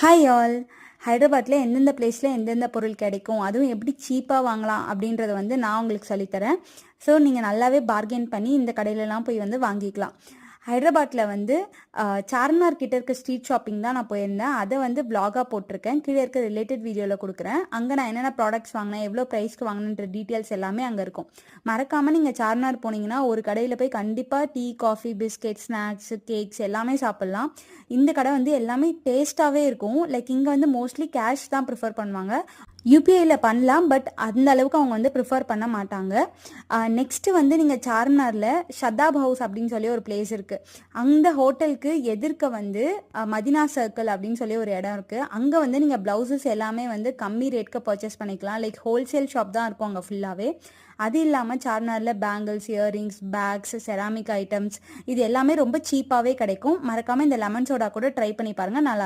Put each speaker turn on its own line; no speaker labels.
Hi all. ஹைதராபாத்தில் எந்தெந்த பிளேஸில் எந்தெந்த பொருள் கிடைக்கும், அதுவும் எப்படி சீப்பாக வாங்கலாம் அப்படின்றத வந்து நான் உங்களுக்கு சொல்லித்தரேன். ஸோ நீங்கள் நல்லாவே பார்கெயின் பண்ணி இந்த கடையிலலாம் போய் வந்து வாங்கிக்கலாம். ஹைதராபாத்தில் வந்து சார்மினார் கிட்ட இருக்க ஸ்ட்ரீட் ஷாப்பிங் தான் நான் போயிருந்தேன். அதை வந்து vlog-ஆ போட்டிருக்கேன். கீழே இருக்க ரிலேட்டட் வீடியோவில் கொடுக்குறேன். அங்கே நான் என்னென்ன ப்ராடக்ட்ஸ் வாங்கினேன், எவ்வளோ ப்ரைஸ்க்கு வாங்கினேன்ற டீட்டெயில்ஸ் எல்லாமே அங்கே இருக்கும். மறக்காமல் நீங்கள் சார்மினார் போனீங்கன்னா ஒரு கடையில் போய் கண்டிப்பாக tea, coffee, biscuit, snacks, cakes எல்லாமே சாப்பிட்லாம். இந்த கடை வந்து எல்லாமே டேஸ்ட்டாகவே இருக்கும். லைக் இங்கே வந்து மோஸ்ட்லி கேஷ் தான் ப்ரிஃபர் பண்ணுவாங்க. யூபிஐயில் பண்ணலாம், பட் அந்த அளவுக்கு அவங்க வந்து ப்ரிஃபர் பண்ண மாட்டாங்க. நெக்ஸ்ட்டு வந்து நீங்கள் சார்மினாரில் ஷதாப் ஹவுஸ் அப்படின்னு சொல்லி ஒரு பிளேஸ் இருக்குது. அந்த ஹோட்டலுக்கு எதிர்க்க வந்து மதினா சர்க்கிள் அப்படின்னு சொல்லி ஒரு இடம் இருக்குது. அங்கே வந்து நீங்கள் ப்ளவுசஸ் எல்லாமே வந்து கம்மி ரேட்க்கு பர்ச்சேஸ் பண்ணிக்கலாம். லைக் ஹோல்சேல் ஷாப் தான் இருக்கும் அங்கே ஃபுல்லாகவே. அது இல்லாமல் சார்மினாரில் bangles, earrings, bags, ceramic items இது எல்லாமே ரொம்ப சீப்பாகவே கிடைக்கும். மறக்காமல் இந்த லெமன் சோடா கூட ட்ரை பண்ணி பாருங்கள், நல்லாயிருக்கும்.